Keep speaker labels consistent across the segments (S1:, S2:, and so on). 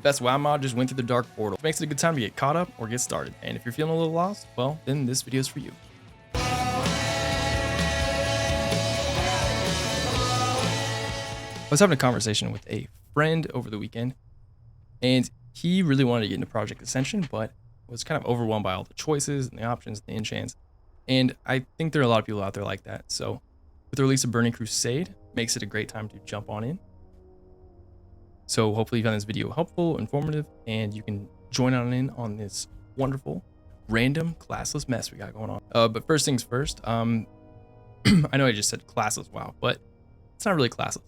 S1: best WoW mod just went through the dark portal. It makes it a good time to get caught up or get started. And if you're feeling a little lost, well, then this video is for you. I was having a conversation with a friend over the weekend, and he really wanted to get into Project Ascension, but was kind of overwhelmed by all the choices and the options and the enchants. And I think there are a lot of people out there like that. So with the release of Burning Crusade, makes it a great time to jump on in. So hopefully you found this video helpful, informative, and you can join in on this wonderful, random, classless mess we got going on. But first things first, I know I just said classless WoW, but it's not really classless.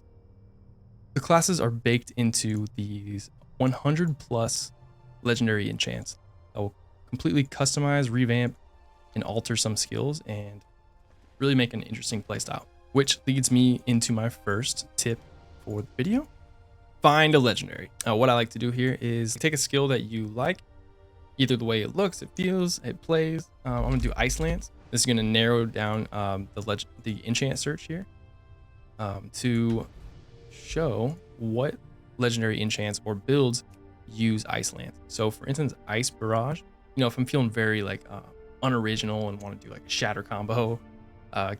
S1: The classes are baked into these 100 plus legendary enchants that will completely customize, revamp, and alter some skills and really make an interesting playstyle. Which leads me into my first tip for the video. Find a legendary. What I like to do here is take a skill that you like, either the way it looks, it feels, it plays. I'm gonna do Ice Lance. This is gonna narrow down the enchant search here to show what legendary enchants or builds use Ice Lance. So for instance, Ice Barrage, you know, if I'm feeling very like unoriginal and want to do like a shatter combo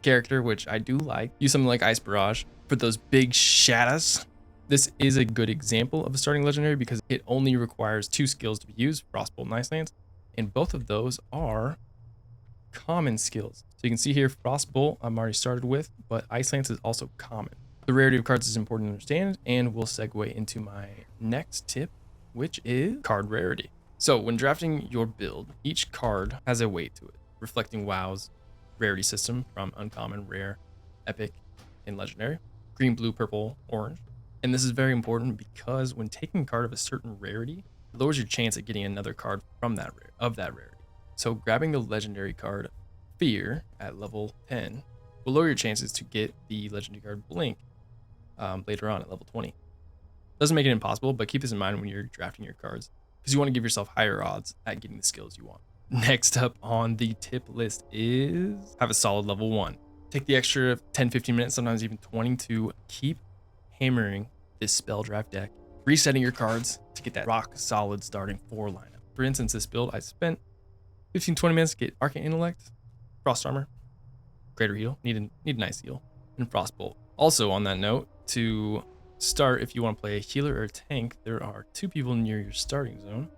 S1: character, which I do like, use something like Ice Barrage for those big shatters. This is a good example of a starting legendary because it only requires 2 skills to be used, Frostbolt and Ice Lance, and both of those are common skills. So you can see here, Frostbolt I'm already started with, but Ice Lance is also common. The rarity of cards is important to understand, and we'll segue into my next tip, which is card rarity. So when drafting your build, each card has a weight to it, reflecting WoW's rarity system from uncommon, rare, epic, and legendary, green, blue, purple, orange. And this is very important because when taking a card of a certain rarity, it lowers your chance at getting another card from that rarity. So grabbing the legendary card Fear at level 10 will lower your chances to get the legendary card Blink later on at level 20. Doesn't make it impossible, but keep this in mind when you're drafting your cards because you want to give yourself higher odds at getting the skills you want. Next up on the tip list is have a solid level 1. Take the extra 10-15 minutes, sometimes even 20, to keep hammering this spell draft deck, resetting your cards to get that rock solid starting 4 lineup. For instance, this build I spent 15-20 minutes to get Arcane Intellect, Frost Armor, Greater Heal, need a nice heal, and Frostbolt. Also on that note, to start, if you want to play a healer or a tank, there are 2 people near your starting zone,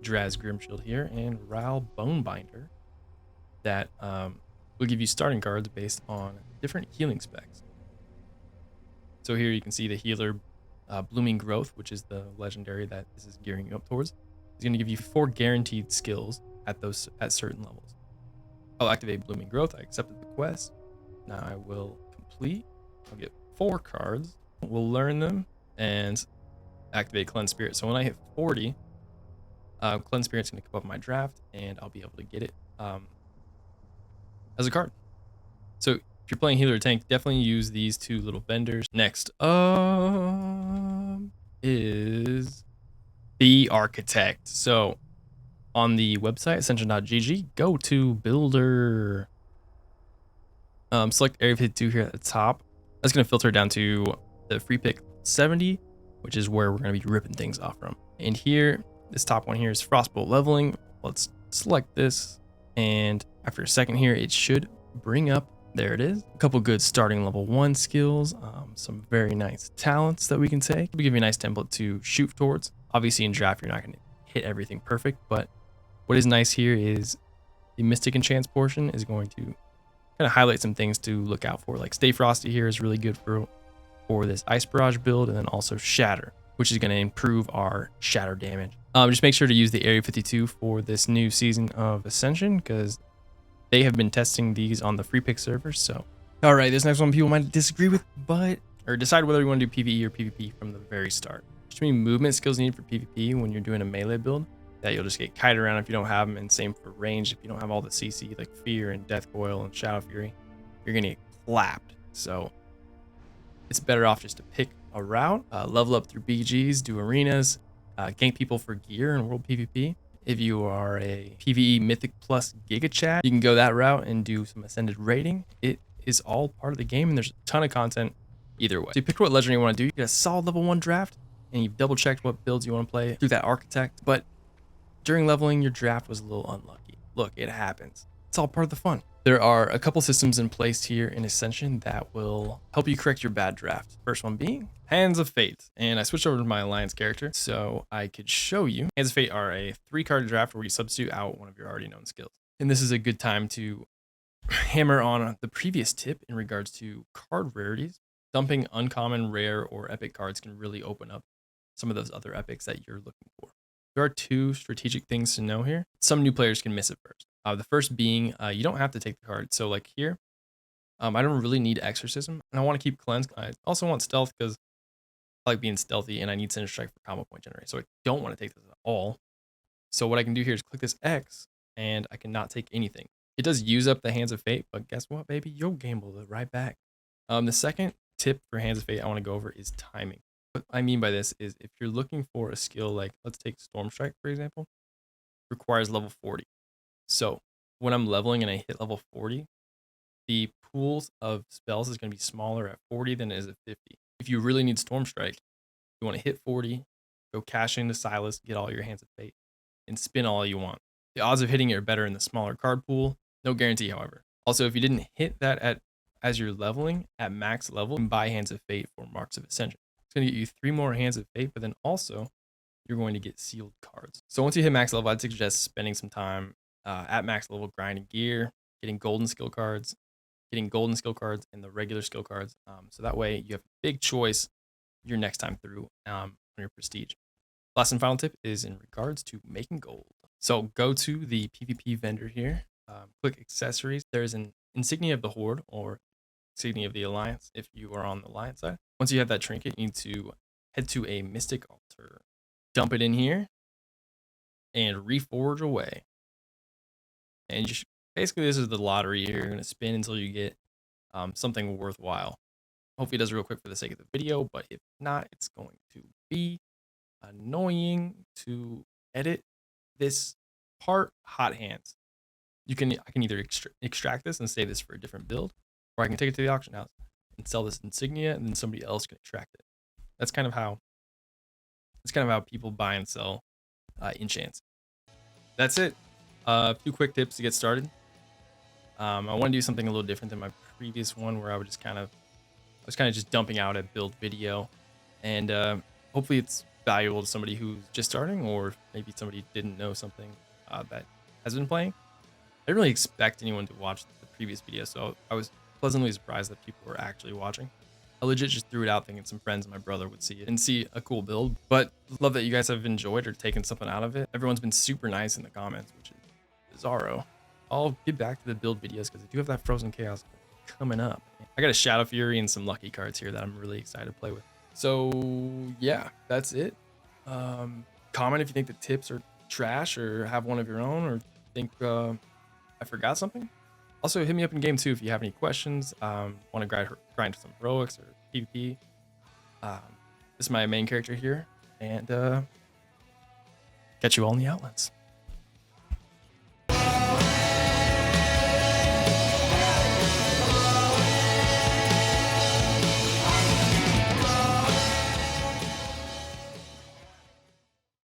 S1: Draz Grimshield here and Ral Bonebinder, that will give you starting cards based on different healing specs. So here you can see the healer Blooming Growth, which is the legendary that this is gearing you up towards. It's going to give you 4 guaranteed skills at certain levels. I'll activate Blooming Growth. I accepted the quest. Now I will complete. I'll get 4 cards. We'll learn them and activate Cleanse Spirit. So when I hit 40, Cleanse Spirit's going to come up in my draft, and I'll be able to get it as a card. So if you're playing healer or tank, definitely use these 2 little vendors. Next up is the Architect. So on the website, ascension.gg, go to Builder. Select Area 52 here at the top. That's going to filter down to the free pick 70, which is where we're going to be ripping things off from. And here, this top one here is Frostbolt leveling. Let's select this, and after a second here, it should bring up, there it is, a couple good starting level 1 skills, some very nice talents that we can take. It'll give you a nice template to shoot towards. Obviously in draft, you're not going to hit everything perfect, but what is nice here is the Mystic Enchants portion is going to kind of highlight some things to look out for. Like Stay Frosty here is really good for this Ice Barrage build, and then also Shatter, which is going to improve our shatter damage. Just make sure to use the Area 52 for this new season of Ascension because they have been testing these on the free pick servers. So, all right, this next one people might disagree with, or decide whether you want to do PvE or PvP from the very start. There's too many movement skills needed for PvP when you're doing a melee build that you'll just get kited around if you don't have them, and same for range. If you don't have all the CC like Fear and Death Coil and Shadow Fury, you're going to get clapped. So it's better off just to pick a route, level up through BGs, do arenas, gank people for gear in World PvP. If you are a PvE Mythic Plus Giga Chat, you can go that route and do some Ascended raiding. It is all part of the game, and there's a ton of content either way. So you pick what legendary you want to do. You get a solid level 1 draft, and you've double checked what builds you want to play through that architect, but during leveling, your draft was a little unlucky. Look, it happens. It's all part of the fun. There are a couple systems in place here in Ascension that will help you correct your bad draft. First one being Hands of Fate. And I switched over to my Alliance character so I could show you. Hands of Fate are a 3-card draft where you substitute out one of your already known skills. And this is a good time to hammer on the previous tip in regards to card rarities. Dumping uncommon, rare, or epic cards can really open up some of those other epics that you're looking for. There are 2 strategic things to know here. Some new players can miss it first. The first being you don't have to take the card. So like here, I don't really need Exorcism, and I want to keep Cleanse. I also want Stealth because I like being stealthy, and I need Sinner Strike for combo point generation. So I don't want to take this at all. So what I can do here is click this X, and I cannot take anything. It does use up the Hands of Fate, but guess what, baby? You'll gamble it right back. The second tip for Hands of Fate I want to go over is timing. What I mean by this is if you're looking for a skill like, let's take Storm Strike, for example, requires level 40. So when I'm leveling and I hit level 40, the pools of spells is going to be smaller at 40 than it is at 50. If you really need Storm Strike, you want to hit 40, go cash into Silas, get all your Hands of Fate, and spin all you want. The odds of hitting it are better in the smaller card pool. No guarantee, however. Also, if you didn't hit that as you're leveling at max level, you can buy Hands of Fate for Marks of Ascension. It's going to get you 3 more Hands of Fate, but then also you're going to get sealed cards. So once you hit max level, I'd suggest spending some time at max level grinding gear, getting golden skill cards, and the regular skill cards. So that way you have a big choice your next time through on your prestige. Last and final tip is in regards to making gold. So go to the PvP vendor here, click accessories. There's an insignia of the Horde or insignia of the Alliance if you are on the Alliance side. Once you have that trinket, you need to head to a Mystic Altar, dump it in here, and reforge away. And basically, this is the lottery here. You're going to spin until you get something worthwhile. Hopefully, it does real quick for the sake of the video, but if not, it's going to be annoying to edit this part. Hot hands. I can either extract this and save this for a different build, or I can take it to the auction house and sell this insignia, and then somebody else can extract it. That's kind of how people buy and sell enchants. That's it. A few quick tips to get started. I want to do something a little different than my previous one, where I was kind of just dumping out a build video, and hopefully it's valuable to somebody who's just starting, or maybe somebody didn't know something that has been playing. I didn't really expect anyone to watch the previous video, so I was pleasantly surprised that people were actually watching. I legit just threw it out thinking some friends and my brother would see it and see a cool build, but love that you guys have enjoyed or taken something out of it. Everyone's been super nice in the comments, which is bizarro. I'll get back to the build videos because I do have that Frozen Chaos coming up. I got a Shadow Fury and some lucky cards here that I'm really excited to play with. So yeah, that's it. Comment if you think the tips are trash or have one of your own, or think I forgot something. Also, hit me up in game too if you have any questions. Want to grind some heroics or PvP. This is my main character here, and catch you all in the outlets.